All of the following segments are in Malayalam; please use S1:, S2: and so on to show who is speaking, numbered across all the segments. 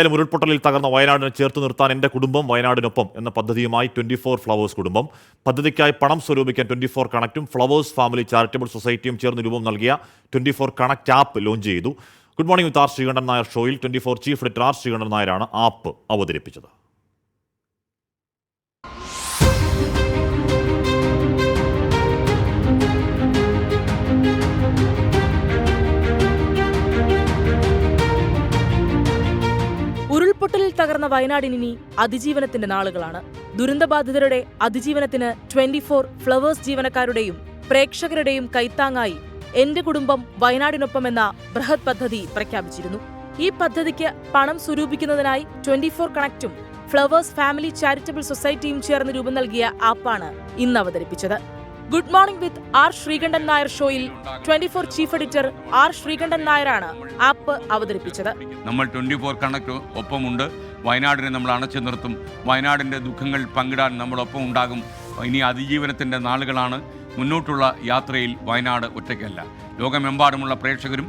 S1: ഉരുൾപൊട്ടലിൽ തകർന്ന വയനാടിനെ ചേർത്ത് നിർത്താൻ എൻ്റെ കുടുംബം വയനാടിനൊപ്പം എന്ന പദ്ധതിയുമായി 24 ഫ്ലവേഴ്സ് കുടുംബം. പദ്ധതിക്കായി പണം സ്വരൂപിക്കാൻ 24 കണക്റ്റും ഫ്ലവേഴ്സ് ഫാമിലി ചാരിറ്റബിൾ സൊസൈറ്റിയും ചേർന്ന് രൂപം നൽകിയ 24 കണക്റ്റ് ആപ്പ് ലോഞ്ച് ചെയ്തു. Good morning with R Sreekandan Nair ഷോയിൽ 24 ചീഫ് എഡിറ്റർ ആർ ശ്രീകണ്ഠൻ നായരാണ് ആപ്പ് അവതരിപ്പിച്ചത്.
S2: ഉരുൾപൊട്ടലിൽ തകർന്ന വയനാടിനി അതിജീവനത്തിന്റെ നാളുകളാണ്. ദുരന്തബാധിതരുടെ അതിജീവനത്തിന് 24 ഫ്ലവേഴ്സ് ജീവനക്കാരുടെയും പ്രേക്ഷകരുടെയും കൈത്താങ്ങായി എന്റെ കുടുംബം വയനാടിനൊപ്പം എന്ന ബൃഹത് പദ്ധതി പ്രഖ്യാപിച്ചിരുന്നു. ഈ പദ്ധതിക്ക് പണം സ്വരൂപിക്കുന്നതിനായി 24 കണക്റ്റും ഫ്ലവേഴ്സ് ഫാമിലി ചാരിറ്റബിൾ സൊസൈറ്റിയും ചേർന്ന് രൂപം നൽകിയ ആപ്പാണ് ഇന്ന് അവതരിപ്പിച്ചത്. Good morning with R Sreekandan Nair ഷോയിൽ 24 ചീഫ് എഡിറ്റർ ആർ ശ്രീകണ്ഠൻ നായരാണ് ആപ്പ് അവതരിപ്പിച്ചത്.
S3: നമ്മൾ 24 കണക്ട് ഒപ്പമുണ്ട്. വയനാടിനെ നമ്മൾ അണച്ചു നിർത്തും. വയനാടിൻ്റെ ദുഃഖങ്ങൾ പങ്കിടാൻ നമ്മളൊപ്പം ഉണ്ടാകും. ഇനി അതിജീവനത്തിൻ്റെ നാളുകളാണ്. മുന്നോട്ടുള്ള യാത്രയിൽ വയനാട് ഒറ്റയ്ക്കല്ല. ലോകമെമ്പാടുമുള്ള പ്രേക്ഷകരും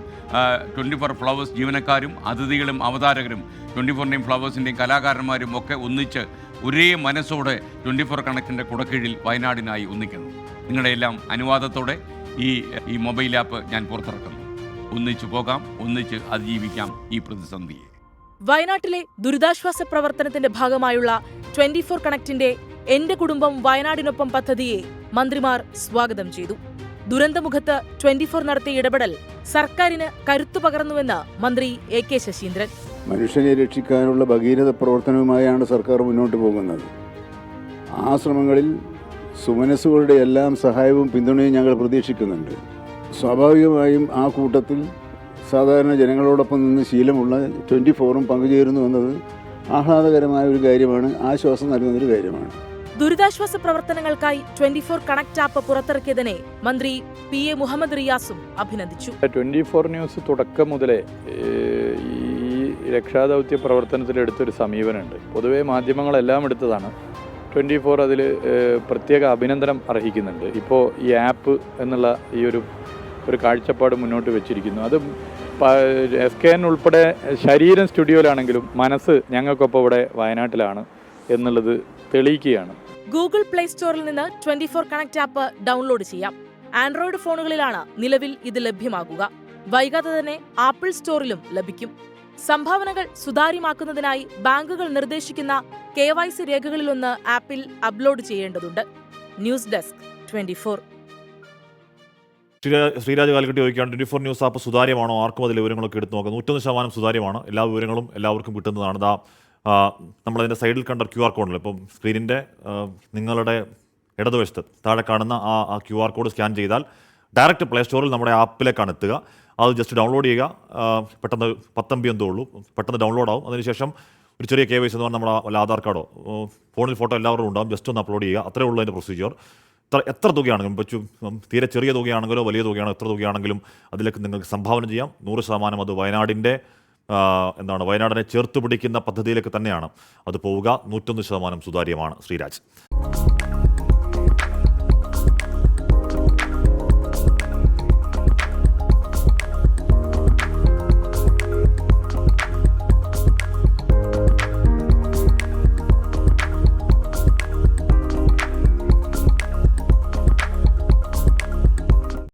S3: 24 ഫ്ലവേഴ്സ് ജീവനക്കാരും അതിഥികളും അവതാരകരും 24ൻ്റെയും ഫ്ലവേഴ്സിൻ്റെയും കലാകാരന്മാരും ഒക്കെ ഒന്നിച്ച് ഒരേ മനസ്സോടെ 24 കണക്റ്റിൻ്റെ കുടക്കീഴിൽ വയനാടിനായി ഒന്നിക്കുന്നു. നിങ്ങളുടെ എല്ലാം അനുവാദത്തോടെ ഈ മൊബൈൽ ആപ്പ് ഞാൻ പുറത്തിറക്കുന്നു. ഒന്നിച്ചു പോകാം, ഒന്നിച്ച് അതിജീവിക്കാം ഈ പ്രതിസന്ധിയെ.
S2: വയനാട്ടിലെ ദുരിതാശ്വാസ പ്രവർത്തനത്തിന്റെ ഭാഗമായുള്ള 24 കണക്റ്റിന്റെ എന്റെ കുടുംബം വയനാടിനൊപ്പം പദ്ധതിയെ മന്ത്രിമാർ സ്വാഗതം ചെയ്തു. ദുരന്തമുഖത്ത് 24 നടത്തിയ ഇടപെടൽ സർക്കാരിന് കരുത്തു പകർന്നുവെന്ന് മന്ത്രി എ കെ ശശീന്ദ്രൻ.
S4: മനുഷ്യനെ രക്ഷിക്കാനുള്ള ഭഗീരഥ പ്രവർത്തനവുമായാണ് സർക്കാർ മുന്നോട്ട് പോകുന്നത്. ആ ശ്രമങ്ങളിൽ സുമനസ്സുകളുടെ എല്ലാം സഹായവും പിന്തുണയും ഞങ്ങൾ പ്രതീക്ഷിക്കുന്നുണ്ട്. സ്വാഭാവികമായും ആ കൂട്ടത്തിൽ സാധാരണ ജനങ്ങളോടൊപ്പം നിന്ന് ശീലമുള്ള 24ഉം പങ്കുചേരുന്നു എന്നത് ആഹ്ലാദകരമായ ഒരു കാര്യമാണ്, ആശ്വാസം നൽകുന്നൊരു കാര്യമാണ്.
S2: ദുരിതാശ്വാസ പ്രവർത്തനങ്ങൾക്കായി 24 കണക്റ്റ് ആപ്പ് പുറത്തിറക്കിയതിനെ മന്ത്രി പി എ മുഹമ്മദ് റിയാസും അഭിനന്ദിച്ചു.
S5: 24 ന്യൂസ് തുടക്കം മുതലേ ഈ രക്ഷാദൗത്യ പ്രവർത്തനത്തിലെടുത്തൊരു സമീപനമുണ്ട്. പൊതുവേ മാധ്യമങ്ങളെല്ലാം എടുത്തതാണ്. 24 അതിൽ പ്രത്യേക അഭിനന്ദനം അർഹിക്കുന്നുണ്ട്. ഇപ്പോൾ ഈ ആപ്പ് എന്നുള്ള ഈ ഒരു കാഴ്ചപ്പാട് മുന്നോട്ട് വെച്ചിരിക്കുന്നു. അത് SKN ഉൾപ്പെടെ ശരീരം സ്റ്റുഡിയോയിലാണെങ്കിലും മനസ്സ് ഞങ്ങൾക്കൊപ്പം ഇവിടെ വയനാട്ടിലാണ് എന്നുള്ളത് തെളിയിക്കുകയാണ്.
S2: ഗൂഗിൾ പ്ലേ സ്റ്റോറിൽ നിന്ന് 24 കണക്റ്റ് ആപ്പ് ഡൗൺലോഡ് ചെയ്യാം. ആൻഡ്രോയിഡ് ഫോണുകളിലാണ് നിലവിൽ ഇത് ലഭ്യമാകുക. വൈകാതെ തന്നെ ആപ്പിൾ സ്റ്റോറിലും ലഭിക്കും. സംഭാവനകൾ സുതാര്യമാക്കുന്നതിനായി ബാങ്കുകൾ നിർദ്ദേശിക്കുന്ന KYC രേഖകളിലൊന്ന് ആപ്പിൽ അപ്ലോഡ് ചെയ്യേണ്ടതുണ്ട്. News desk 24.
S1: ശ്രീരാജ് കാലിക്കട്ടി ചോദിക്കുകയാണ്, 24 ന്യൂസ് ആപ്പ് സുതാര്യമാണോ? ആർക്കും അതിലെ വിവരങ്ങളൊക്കെ എടുത്ത് നോക്കാം. 101% സുതാര്യമാണ്. എല്ലാ വിവരങ്ങളും എല്ലാവർക്കും കിട്ടുന്നതാണ്. നമ്മളതിൻ്റെ സൈഡിൽ കണ്ട QR കോഡിൽ ഇപ്പം സ്ക്രീനിൻ്റെ നിങ്ങളുടെ ഇടതുവശത്ത് താഴെ കാണുന്ന ആ QR കോഡ് സ്കാൻ ചെയ്താൽ ഡയറക്റ്റ് പ്ലേ സ്റ്റോറിൽ നമ്മുടെ ആപ്പിലേക്കാണ് എത്തുക. അത് ജസ്റ്റ് ഡൗൺലോഡ് ചെയ്യുക. പെട്ടെന്ന് 10 MB എന്തോ ഉള്ളൂ, പെട്ടെന്ന് ഡൗൺലോഡ് ആവും. അതിനുശേഷം ഒരു ചെറിയ KYC എന്ന് പറഞ്ഞാൽ നമ്മുടെ വല്ല ആധാർ കാർഡോ ഫോണിൽ ഫോട്ടോ എല്ലാവരും ഉണ്ടാവും. ജസ്റ്റ് ഒന്ന് അപ്ലോഡ് ചെയ്യുക. അത്രേ ഉള്ളൂ അതിൻ്റെ പ്രൊസീജിയർ. എത്ര തുകയാണെങ്കിലും തീരെ ചെറിയ തുകയാണെങ്കിലോ വലിയ തുകയാണോ എത്ര തുകയാണെങ്കിലും അതിലേക്ക് നിങ്ങൾക്ക് സംഭാവന ചെയ്യാം. 100% അത് വയനാടിനെ ചേർത്ത് പിടിക്കുന്ന പദ്ധതിയിലേക്ക് തന്നെയാണ് അത് പോവുക. 101% സുതാര്യമാണ്. ശ്രീരാജ്.